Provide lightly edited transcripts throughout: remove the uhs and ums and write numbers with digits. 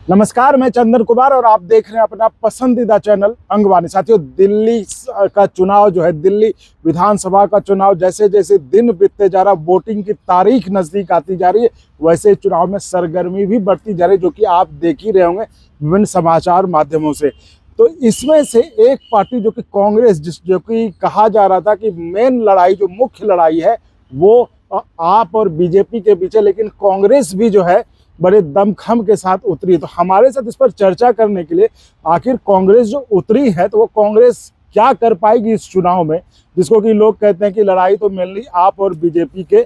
नमस्कार, मैं चंदन कुमार और आप देख रहे हैं अपना पसंदीदा चैनल अंगवानी। साथियों, दिल्ली का चुनाव जो है, दिल्ली विधानसभा का चुनाव जैसे जैसे दिन बीतते जा रहा, वोटिंग की तारीख नजदीक आती जा रही है, वैसे चुनाव में सरगर्मी भी बढ़ती जा रही है, जो कि आप देख ही रहे होंगे विभिन्न समाचार माध्यमों से। तो इसमें से एक पार्टी जो कि कांग्रेस, जो कि कहा जा रहा था कि मेन लड़ाई, जो मुख्य लड़ाई है वो आप और बीजेपी के बीच है, लेकिन कांग्रेस भी जो है बड़े दमखम के साथ उतरी। तो हमारे साथ इस पर चर्चा करने के लिए, आखिर कांग्रेस जो उतरी है तो वो कांग्रेस क्या कर पाएगी इस चुनाव में, जिसको कि लोग कहते हैं कि लड़ाई तो मेनली आप और बीजेपी के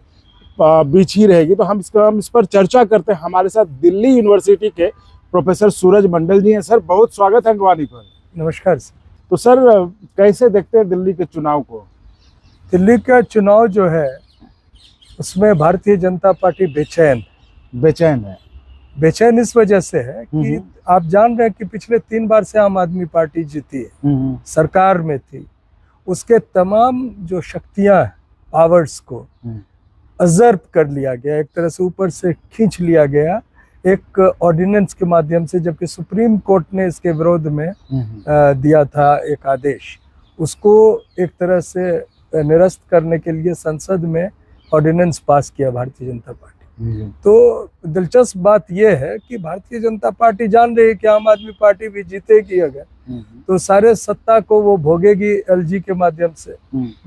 बीच ही रहेगी। तो हम इस पर चर्चा करते हैं। हमारे साथ दिल्ली यूनिवर्सिटी के प्रोफेसर सूरज मंडल जी हैं। सर, बहुत स्वागत है अंगवानी पर। नमस्कार सर। तो सर, कैसे देखते हैं दिल्ली के चुनाव को? दिल्ली का चुनाव जो है उसमें भारतीय जनता पार्टी बेचैन है। बेचैन इस वजह से है कि आप जान रहे हैं कि पिछले 3 बार से आम आदमी पार्टी जीती है, सरकार में थी। उसके तमाम जो शक्तियां, पावर्स को अजर्ब कर लिया गया, एक तरह से ऊपर से खींच लिया गया एक ऑर्डिनेंस के माध्यम से, जबकि सुप्रीम कोर्ट ने इसके विरोध में दिया था एक आदेश। उसको एक तरह से निरस्त करने के लिए संसद में ऑर्डिनेंस पास किया भारतीय जनता पार्टी। तो दिलचस्प बात यह है कि भारतीय जनता पार्टी जान रही है कि आम आदमी पार्टी भी जीतेगी अगर, तो सारे सत्ता को वो भोगेगी एलजी के माध्यम से।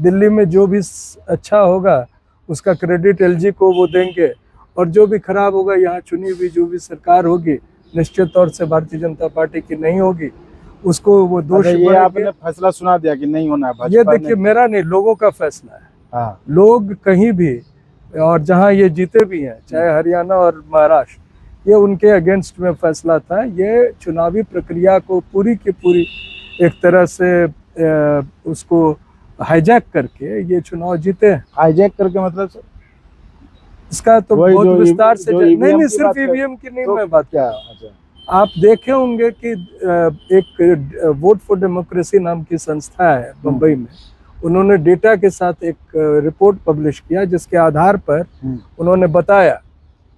दिल्ली में जो भी अच्छा होगा उसका क्रेडिट एलजी को वो देंगे, और जो भी खराब होगा, यहाँ चुनी हुई जो भी सरकार होगी निश्चित तौर से भारतीय जनता पार्टी की नहीं होगी, उसको वो दोष। ये आपने फैसला सुना दिया कि नहीं होना है? ये देखिए, मेरा नहीं, लोगों का फैसला है। हाँ। लोग कहीं भी और जहां ये जीते भी हैं, चाहे हरियाणा और महाराष्ट्र, ये उनके अगेंस्ट में फैसला था। ये चुनावी प्रक्रिया को पूरी की पूरी एक तरह से उसको हाईजैक करके ये चुनाव जीते हैं। हाईजैक करके मतलब इसका तो बहुत विस्तार से नहीं, सिर्फ ईवीएम की नहीं, मैं बात क्या। आप देखे होंगे कि एक वोट फॉर डेमोक्रेसी नाम की संस्था है बम्बई में, उन्होंने डेटा के साथ एक रिपोर्ट पब्लिश किया, जिसके आधार पर उन्होंने बताया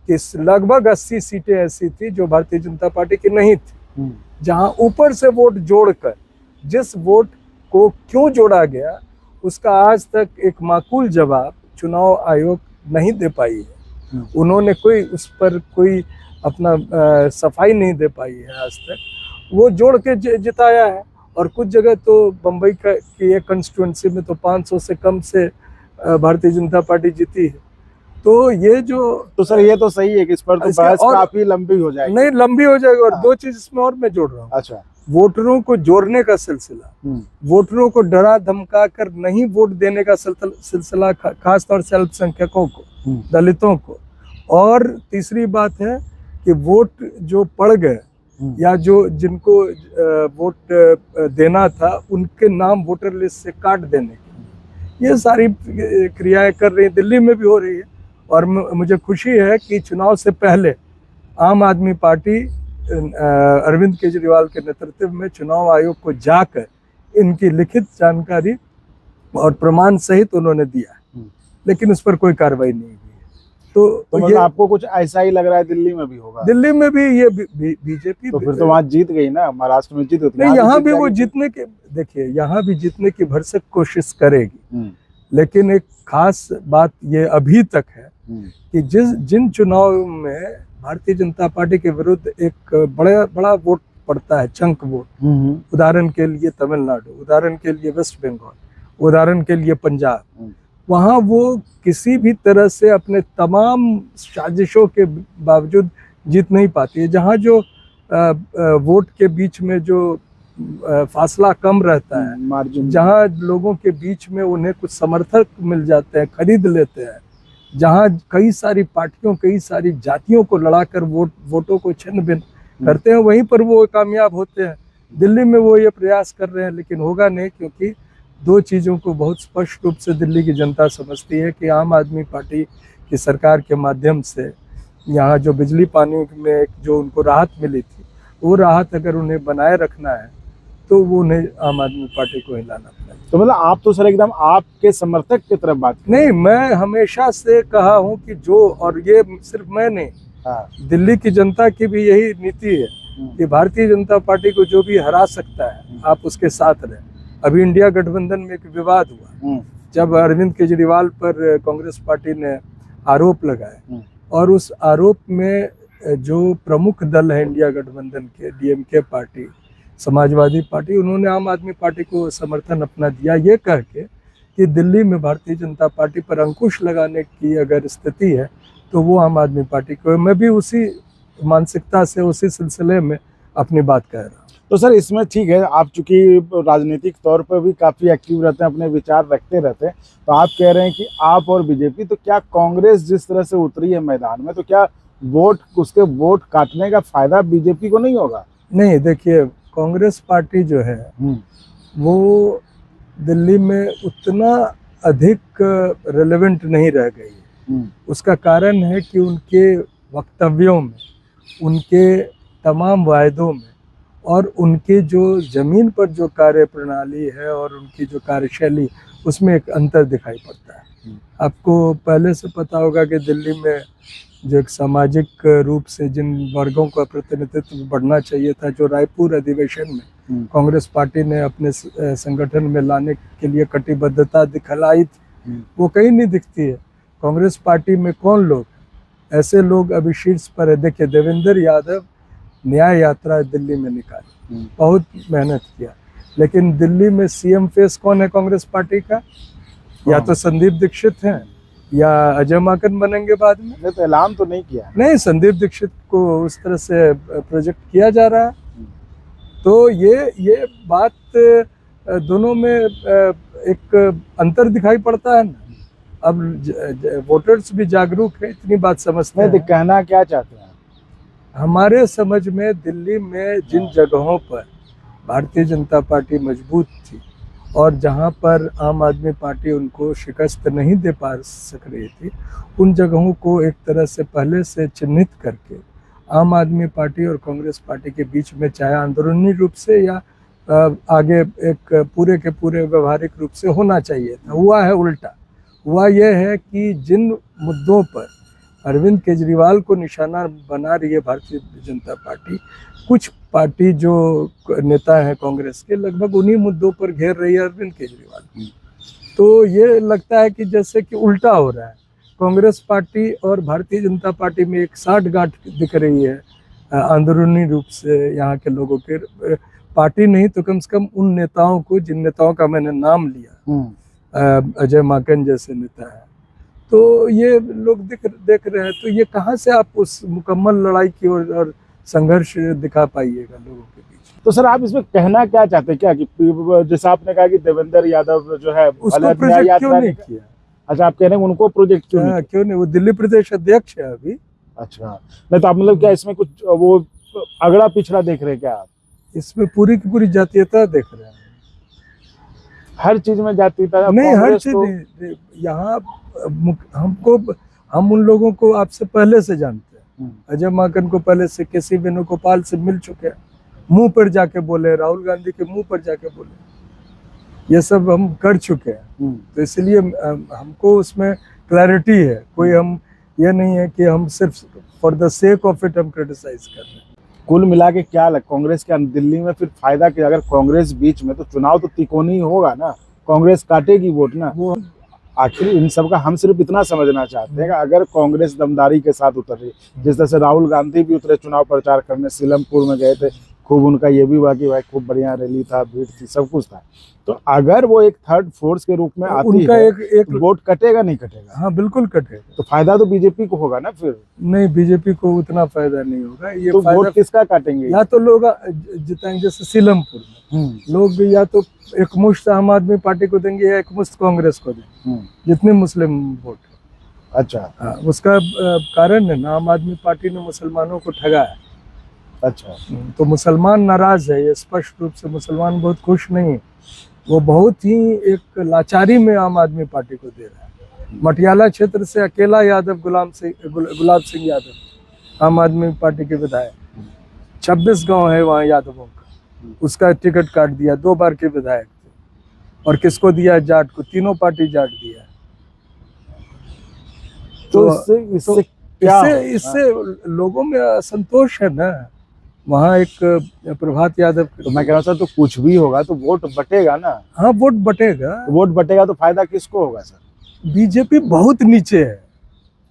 कि लगभग 80 सीटें ऐसी थी जो भारतीय जनता पार्टी की नहीं थी, जहां ऊपर से वोट जोड़कर जिस वोट को क्यों जोड़ा गया उसका आज तक एक माकूल जवाब चुनाव आयोग नहीं दे पाई है। उन्होंने उस पर कोई अपना सफाई नहीं दे पाई है आज तक। वो जोड़ के जिताया है, और कुछ जगह तो बम्बई की एक कंस्टिट्यूएंसी में तो 500 से कम से भारतीय जनता पार्टी जीती है। तो ये जो, तो सर ये तो सही है कि इस पर तो बहस काफी लंबी हो जाएगी। नहीं, लंबी हो जाएगी। और दो चीज इसमें और मैं जोड़ रहा हूँ। अच्छा, वोटरों को जोड़ने का सिलसिला, वोटरों को डरा धमका कर नहीं वोट देने का सिलसिला, खासतौर से अल्पसंख्यकों को, दलितों को। और तीसरी बात है कि वोट जो पड़ गए या जो जिनको वोट देना था उनके नाम वोटर लिस्ट से काट देने की, ये सारी क्रियाएं कर रही, दिल्ली में भी हो रही है। और मुझे खुशी है कि चुनाव से पहले आम आदमी पार्टी अरविंद केजरीवाल के नेतृत्व में चुनाव आयोग को जाकर इनकी लिखित जानकारी और प्रमाण सहित उन्होंने दिया, लेकिन उस पर कोई कार्रवाई नहीं हुई। तो मतलब आपको कुछ ऐसा ही लग रहा है दिल्ली में भी होगा? दिल्ली में भी ये बीजेपी तो फिर तो वहाँ जीत गई ना, महाराष्ट्र में जीत नहीं, यहाँ भी वो जीतने के, देखिए यहाँ भी जीतने की भरसक कोशिश करेगी। लेकिन एक खास बात ये अभी तक है कि जिन चुनाव में भारतीय जनता पार्टी के विरुद्ध एक बड़ा वोट पड़ता है, चंक वोट, उदाहरण के लिए तमिलनाडु, उदाहरण के लिए वेस्ट बंगाल, उदाहरण के लिए पंजाब, वहाँ वो किसी भी तरह से अपने तमाम साजिशों के बावजूद जीत नहीं पाती है। जहाँ जो वोट के बीच में जो फासला कम रहता है, मार्जिन, जहाँ लोगों के बीच में उन्हें कुछ समर्थक मिल जाते हैं, खरीद लेते हैं, जहाँ कई सारी पार्टियों, कई सारी जातियों को लड़ाकर वोटों को छिन्न भिन्न करते हैं, वहीं पर वो कामयाब होते हैं। दिल्ली में वो ये प्रयास कर रहे हैं, लेकिन होगा नहीं, क्योंकि दो चीज़ों को बहुत स्पष्ट रूप से दिल्ली की जनता समझती है कि आम आदमी पार्टी की सरकार के माध्यम से यहाँ जो बिजली पानी में जो उनको राहत मिली थी, वो राहत अगर उन्हें बनाए रखना है तो वो उन्हें आम आदमी पार्टी को हिलाना पड़ेगा। तो मतलब आप तो सर एकदम आपके समर्थक की तरफ बात नहीं, मैं हमेशा से कहा हूँ कि जो, और ये सिर्फ मैं नहीं, दिल्ली की जनता की भी यही नीति है कि भारतीय जनता पार्टी को जो भी हरा सकता है आप उसके साथ रहें। अभी इंडिया गठबंधन में एक विवाद हुआ जब अरविंद केजरीवाल पर कांग्रेस पार्टी ने आरोप लगाए, और उस आरोप में जो प्रमुख दल है इंडिया गठबंधन के, डीएमके पार्टी, समाजवादी पार्टी, उन्होंने आम आदमी पार्टी को समर्थन अपना दिया, ये कह के कि दिल्ली में भारतीय जनता पार्टी पर अंकुश लगाने की अगर स्थिति है तो वो आम आदमी पार्टी को। मैं भी उसी मानसिकता से, उसी सिलसिले में अपनी बात कह रहा हूँ। तो सर इसमें ठीक है, आप चूंकि राजनीतिक तौर पर भी काफी एक्टिव रहते हैं, अपने विचार रखते रहते हैं, तो आप कह रहे हैं कि आप और बीजेपी, तो क्या कांग्रेस जिस तरह से उतरी है मैदान में, तो क्या उसके वोट काटने का फायदा बीजेपी को नहीं होगा? नहीं, देखिए कांग्रेस पार्टी जो है वो दिल्ली में उतना अधिक रेलेवेंट नहीं रह गई। उसका कारण है कि उनके वक्तव्यों में, उनके तमाम वायदों में और उनके जो जमीन पर जो कार्य प्रणाली है और उनकी जो कार्यशैली, उसमें एक अंतर दिखाई पड़ता है। आपको पहले से पता होगा कि दिल्ली में जो एक सामाजिक रूप से जिन वर्गों का प्रतिनिधित्व बढ़ना चाहिए था, जो रायपुर अधिवेशन में कांग्रेस पार्टी ने अपने संगठन में लाने के लिए कटिबद्धता दिखलाई थी, वो कहीं नहीं दिखती है। कांग्रेस पार्टी में कौन लोग, ऐसे लोग अभी शीर्ष पर है। देखिए देवेंद्र यादव न्याय यात्रा दिल्ली में निकाली, बहुत मेहनत किया, लेकिन दिल्ली में सीएम फेस कौन है कांग्रेस पार्टी का? या तो संदीप दीक्षित हैं या अजय माकन बनेंगे बाद में। नहीं तो ऐलान तो नहीं किया। नहीं, संदीप दीक्षित को उस तरह से प्रोजेक्ट किया जा रहा है। तो ये बात दोनों में एक अंतर दिखाई पड़ता है ना। अब वोटर्स भी जागरूक है, इतनी बात समझते हैं। कहना क्या चाहते हैं? हमारे समझ में दिल्ली में जिन जगहों पर भारतीय जनता पार्टी मजबूत थी और जहां पर आम आदमी पार्टी उनको शिकस्त नहीं दे पा सक रही थी, उन जगहों को एक तरह से पहले से चिन्हित करके आम आदमी पार्टी और कांग्रेस पार्टी के बीच में, चाहे अंदरूनी रूप से या आगे एक पूरे के पूरे व्यवहारिक रूप से होना चाहिए था। हुआ है उल्टा। हुआ यह है कि जिन मुद्दों पर अरविंद केजरीवाल को निशाना बना रही है भारतीय जनता पार्टी, कुछ पार्टी जो नेता हैं कांग्रेस के, लगभग उन्हीं मुद्दों पर घेर रही है अरविंद केजरीवाल। तो ये लगता है कि जैसे कि उल्टा हो रहा है। कांग्रेस पार्टी और भारतीय जनता पार्टी में एक साठगांठ दिख रही है अंदरूनी रूप से। यहाँ के लोगों के, पार्टी नहीं तो कम से कम उन नेताओं को, जिन नेताओं का मैंने नाम लिया, अजय माकन जैसे नेता है, तो ये लोग देख रहे हैं। तो ये कहाँ से आप उस मुकम्मल लड़ाई की और संघर्ष दिखा पाइएगा लोगों के बीच? तो सर आप इसमें कहना क्या चाहते हैं, क्या कि जैसे आपने कहा कि देवेंद्र यादव जो है उसको प्रोजेक्ट क्यों नहीं किया? अच्छा, आप कह रहे हैं उनको प्रोजेक्ट क्यों नहीं? वो दिल्ली प्रदेश अध्यक्ष है अभी। अच्छा, नहीं तो आप मतलब क्या इसमें कुछ वो अगड़ा पिछड़ा देख रहे हैं क्या आप? इसमें पूरी की पूरी जातीयता देख रहे हैं। हर चीज में जातीयता नहीं, हर चीज नहीं। यहाँ हम उन लोगों को आपसे पहले से जानते हैं। अजय माकन को पहले से केसी वेणुगोपाल से मिल चुके हैं, मुंह पर जाके बोले, राहुल गांधी के मुंह पर जाके बोले, ये सब हम कर चुके हैं। तो इसलिए हमको उसमें क्लैरिटी है। कोई हम ये नहीं है कि हम सिर्फ for the sake of it हम क्रिटिसाइज कर रहे हैं। कुल मिला के क्या लग कांग्रेस के दिल्ली में फिर फायदा क्या? अगर कांग्रेस बीच में, तो चुनाव तो तिकोनी ही होगा ना, कांग्रेस काटेगी वोट ना। वो आखिर इन सब का हम सिर्फ इतना समझना चाहते हैं कि अगर कांग्रेस दमदारी के साथ उतर रही, जिस तरह से राहुल गांधी भी उतरे चुनाव प्रचार करने, सीलमपुर में गए थे, खूब उनका ये भी हुआ कि भाई खूब बढ़िया रैली था, भीड़ थी, सब कुछ था। तो अगर वो एक थर्ड फोर्स के रूप में आती उनका है, एक वोट कटेगा नहीं कटेगा? हाँ बिल्कुल कटेगा। तो फायदा तो बीजेपी को होगा ना फिर? नहीं, बीजेपी को उतना फायदा नहीं होगा। ये तो वोट किसका काटेंगे? या तो लोग जिताएंगे, जैसे सीलमपुर में लोग या तो एक मुश्त आम आदमी पार्टी को देंगे या एक मुश्त कांग्रेस को देंगे, जितने मुस्लिम वोट। अच्छा, उसका कारण है ना, आम आदमी पार्टी ने मुसलमानों को ठगा है। अच्छा, तो मुसलमान नाराज है, ये स्पष्ट रूप से मुसलमान बहुत खुश नहीं है। वो बहुत ही एक लाचारी में आम आदमी पार्टी को दे रहा है। मटियाला क्षेत्र से अकेला यादव, गुलाब सिंह यादव, आम आदमी पार्टी के विधायक, 26 गांव है वहाँ यादवों का, उसका टिकट काट दिया। 2 बार के विधायक थे, और किसको दिया? जाट को। तीनों पार्टी जाट दिया। तो इससे इससे लोगों में असंतोष है ना। वहाँ एक प्रभात यादव, तो मैं कह रहा था तो कुछ भी होगा तो वोट बटेगा ना। हाँ वोट बटेगा। वोट बटेगा तो फायदा किसको होगा सर? बीजेपी बहुत नीचे है,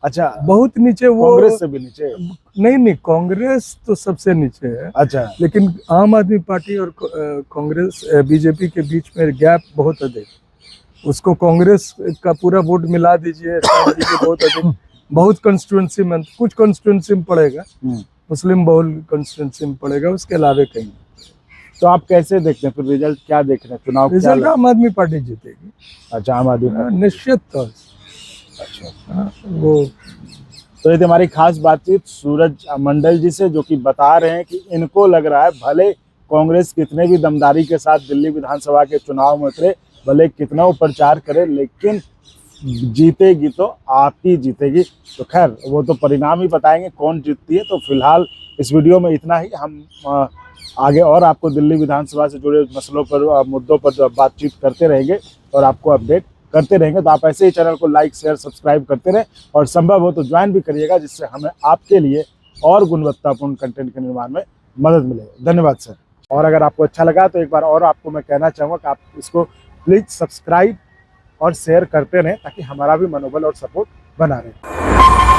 अच्छा, बहुत नीचे। वो कांग्रेस से भी नीचे? नहीं, कांग्रेस तो सबसे नीचे है। अच्छा, लेकिन आम आदमी पार्टी और कांग्रेस बीजेपी के बीच में गैप बहुत अधिक। उसको कांग्रेस का पूरा वोट मिला दीजिए, बहुत अधिक, बहुत कंस्टिट्यूंसी में, कुछ कंस्टिट्यूंसी में पड़ेगा, मुस्लिम बहुल कंस्टिट्यूंसी में पड़ेगा, उसके अलावे कहीं। तो आप कैसे देखते हैं फिर रिजल्ट, क्या देख रहे हैं चुनाव? रिजल्ट आम आदमी पार्टी जीतेगी। अच्छा, आम आदमी पार्टी निश्चित तौर से। अच्छा, वो तो ये थी हमारी खास बातचीत सूरज मंडल जी से, जो कि बता रहे हैं कि इनको लग रहा है भले कांग्रेस कितने भी दमदारी के साथ दिल्ली विधानसभा के चुनाव में उतरे, भले कितना वो प्रचार करे, लेकिन जीतेगी तो आप ही जीतेगी। तो खैर वो तो परिणाम ही बताएंगे कौन जीतती है। तो फिलहाल इस वीडियो में इतना ही। हम आगे और आपको दिल्ली विधानसभा से जुड़े मसलों पर, मुद्दों पर बातचीत करते रहेंगे और आपको अपडेट करते रहेंगे। तो आप ऐसे ही चैनल को लाइक शेयर सब्सक्राइब करते रहें और संभव हो तो ज्वाइन भी करिएगा, जिससे हमें आपके लिए और गुणवत्तापूर्ण कंटेंट के निर्माण में मदद मिलेगी। धन्यवाद सर। और अगर आपको अच्छा लगा तो एक बार और आपको मैं कहना चाहूँगा कि आप इसको प्लीज़ सब्सक्राइब और शेयर करते रहें, ताकि हमारा भी मनोबल और सपोर्ट बना रहे।